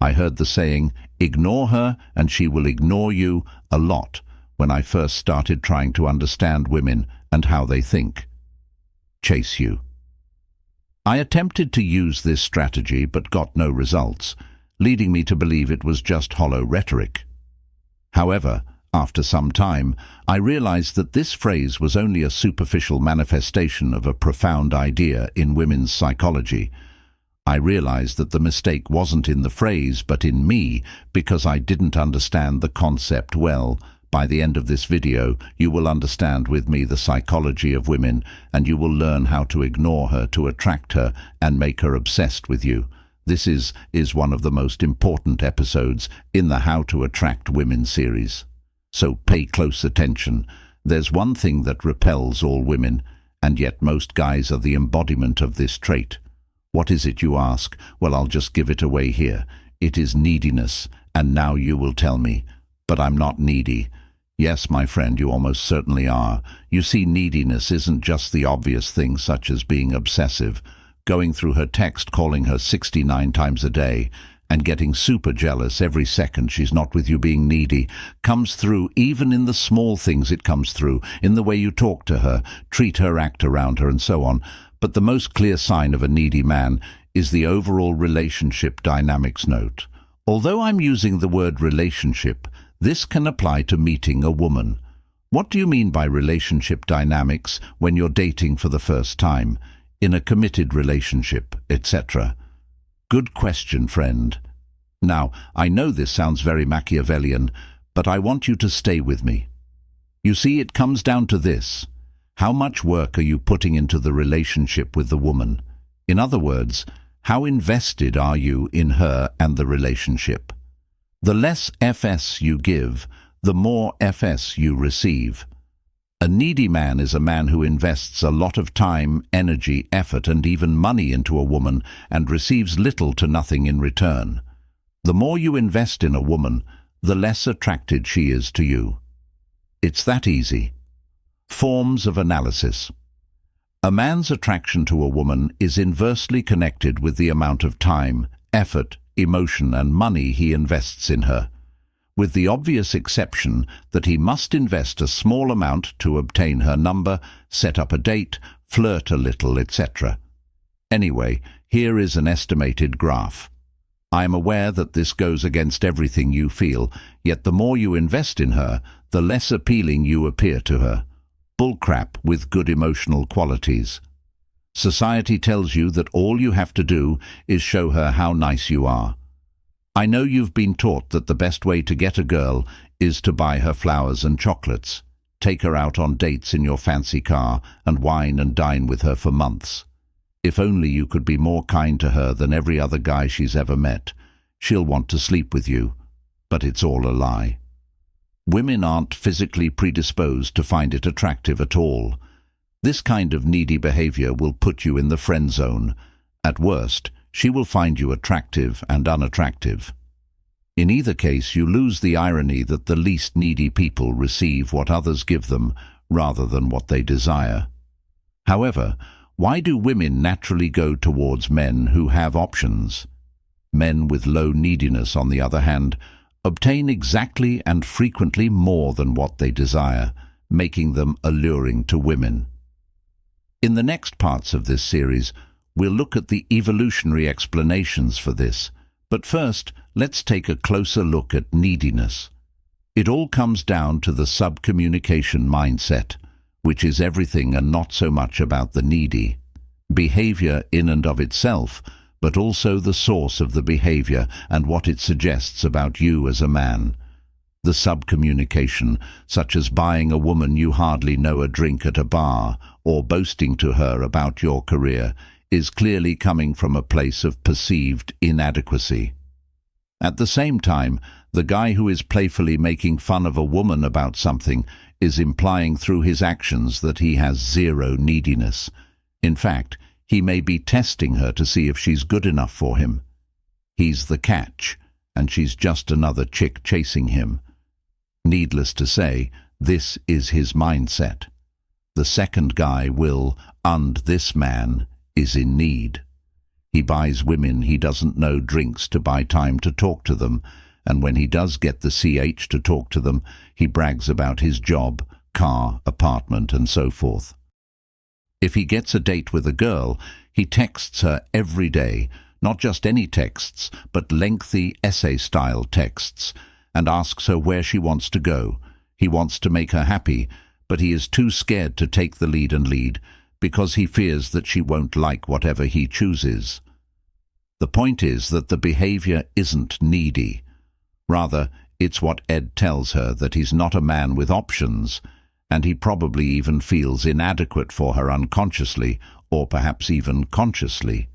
I heard the saying, "Ignore her and she will ignore you," a lot when I first started trying to understand women and how they think. Chase you. I attempted to use this strategy but got no results, leading me to believe it was just hollow rhetoric. However, after some time, I realized that this phrase was only a superficial manifestation of a profound idea in women's psychology. I realized that the mistake wasn't in the phrase but in me, because I didn't understand the concept well. By the end of this video, you will understand with me the psychology of women, and you will learn how to ignore her to attract her and make her obsessed with you. This is one of the most important episodes in the How to Attract Women series. So pay close attention. There's one thing that repels all women, and yet most guys are the embodiment of this trait. What is it, you ask? Well, I'll just give it away here. It is neediness, and now you will tell me, "But I'm not needy." Yes, my friend, you almost certainly are. You see, neediness isn't just the obvious things such as being obsessive, going through her text calling her 69 times a day, and getting super jealous every second she's not with you. Being needy comes through even in the small things. It comes through in the way you talk to her, treat her, act around her, and so on. But the most clear sign of a needy man is the overall relationship dynamics note. Although I'm using the word relationship, this can apply to meeting a woman. What do you mean by relationship dynamics when you're dating for the first time, in a committed relationship, etc.? Good question, friend. Now, I know this sounds very Machiavellian, but I want you to stay with me. You see, it comes down to this. How much work are you putting into the relationship with the woman? In other words, how invested are you in her and the relationship? The less FS you give, the more FS you receive. A needy man is a man who invests a lot of time, energy, effort, and even money into a woman and receives little to nothing in return. The more you invest in a woman, the less attracted she is to you. It's that easy. Forms of analysis. A man's attraction to a woman is inversely connected with the amount of time, effort, emotion, and money he invests in her, with the obvious exception that he must invest a small amount to obtain her number, set up a date, flirt a little, etc. Anyway, here is an estimated graph. I am aware that this goes against everything you feel, yet the more you invest in her, the less appealing you appear to her. Bullcrap with good emotional qualities. Society tells you that all you have to do is show her how nice you are. I know you've been taught that the best way to get a girl is to buy her flowers and chocolates, take her out on dates in your fancy car, and wine and dine with her for months. If only you could be more kind to her than every other guy she's ever met. She'll want to sleep with you. But it's all a lie. Women aren't physically predisposed to find it attractive at all. This kind of needy behavior will put you in the friend zone. At worst, she will find you attractive and unattractive. In either case, you lose the irony that the least needy people receive what others give them rather than what they desire. However, why do women naturally go towards men who have options? Men with low neediness, on the other hand, obtain exactly and frequently more than what they desire, making them alluring to women. In the next parts of this series, we'll look at the evolutionary explanations for this. But first, let's take a closer look at neediness. It all comes down to the subcommunication mindset, which is everything and not so much about the needy behavior in and of itself, but also the source of the behavior and what it suggests about you as a man. The subcommunication, such as buying a woman you hardly know a drink at a bar or boasting to her about your career, is clearly coming from a place of perceived inadequacy. At the same time, the guy who is playfully making fun of a woman about something is implying through his actions that he has zero neediness. In fact, he may be testing her to see if she's good enough for him. He's the catch, and she's just another chick chasing him. Needless to say, this is his mindset. The second guy will, and this man is in need. He buys women he doesn't know drinks to buy time to talk to them, and when he does get the CH to talk to them, he brags about his job, car, apartment, and so forth. If he gets a date with a girl, he texts her every day, not just any texts, but lengthy essay-style texts, and asks her where she wants to go. He wants to make her happy, but he is too scared to take the lead because he fears that she won't like whatever he chooses. The point is that the behavior isn't needy. Rather, it's what Ed tells her, that he's not a man with options, and he probably even feels inadequate for her unconsciously, or perhaps even consciously.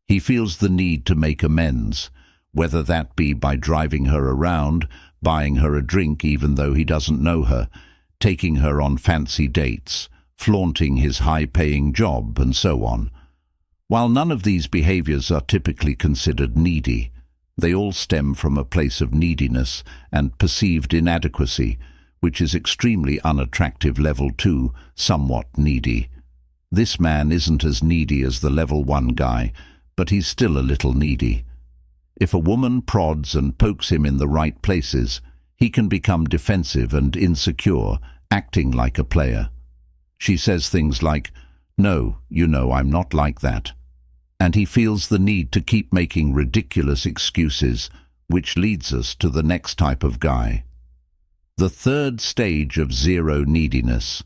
He feels the need to make amends, whether that be by driving her around, buying her a drink even though he doesn't know her, taking her on fancy dates, flaunting his high-paying job, and so on. While none of these behaviors are typically considered needy, they all stem from a place of neediness and perceived inadequacy, which is extremely unattractive. Level 2, somewhat needy. This man isn't as needy as the level 1 guy, but he's still a little needy. If a woman prods and pokes him in the right places, he can become defensive and insecure, acting like a player. She says things like, "No, you know I'm not like that." And he feels the need to keep making ridiculous excuses, which leads us to the next type of guy. The third stage of zero neediness.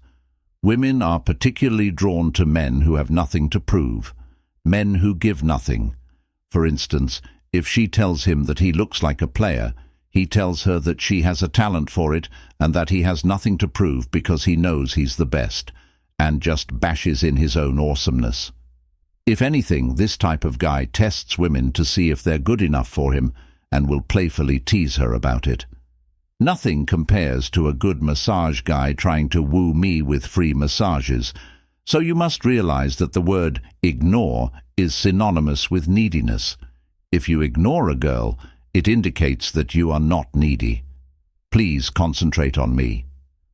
Women are particularly drawn to men who have nothing to prove, men who give nothing. For instance, if she tells him that he looks like a player, he tells her that she has a talent for it and that he has nothing to prove because he knows he's the best, and just bashes in his own awesomeness. If anything, this type of guy tests women to see if they're good enough for him and will playfully tease her about it. Nothing compares to a good massage guy trying to woo me with free massages, so you must realize that the word ignore is synonymous with neediness. If you ignore a girl, it indicates that you are not needy. Please concentrate on me.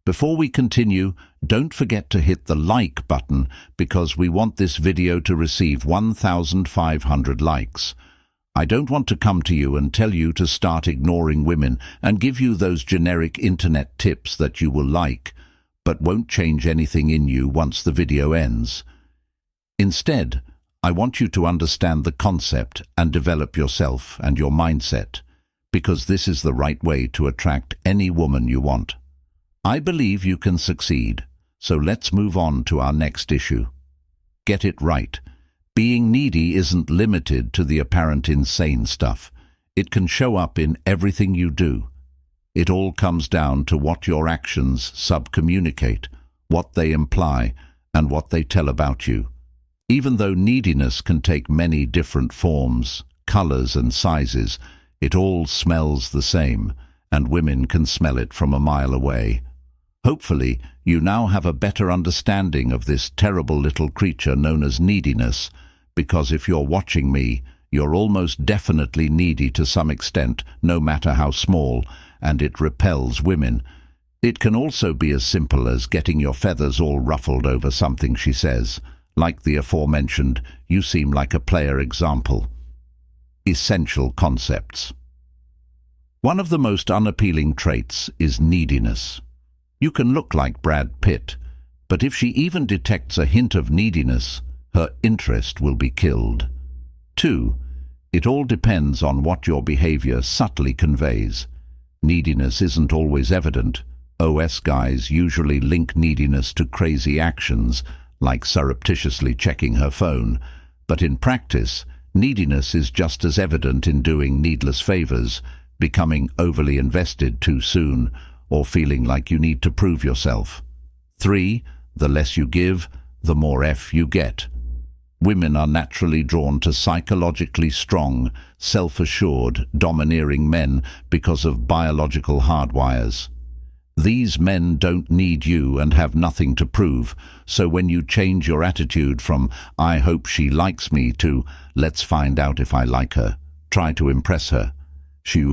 Before we continue, don't forget to hit the like button because we want this video to receive 1,500 likes. I don't want to come to you and tell you to start ignoring women and give you those generic internet tips that you will like, but won't change anything in you once the video ends. Instead, I want you to understand the concept and develop yourself and your mindset, because this is the right way to attract any woman you want. I believe you can succeed, so let's move on to our next issue. Get it right. Being needy isn't limited to the apparent insane stuff. It can show up in everything you do. It all comes down to what your actions subcommunicate, what they imply, and what they tell about you. Even though neediness can take many different forms, colors, and sizes, it all smells the same, and women can smell it from a mile away. Hopefully, you now have a better understanding of this terrible little creature known as neediness, because if you're watching me, you're almost definitely needy to some extent, no matter how small, and it repels women. It can also be as simple as getting your feathers all ruffled over something she says, like the aforementioned "you seem like a player" example. Essential concepts. One of the most unappealing traits is neediness. You can look like Brad Pitt, but if she even detects a hint of neediness, her interest will be killed. 2. It all depends on what your behavior subtly conveys. Neediness isn't always evident. OS guys usually link neediness to crazy actions, like surreptitiously checking her phone, but in practice, neediness is just as evident in doing needless favors, becoming overly invested too soon, or feeling like you need to prove yourself. 3. The less you give, the more F you get. Women are naturally drawn to psychologically strong, self-assured, domineering men because of biological hardwires. These men don't need you and have nothing to prove, so when you change your attitude from "I hope she likes me" to "let's find out if I like her," try to impress her, she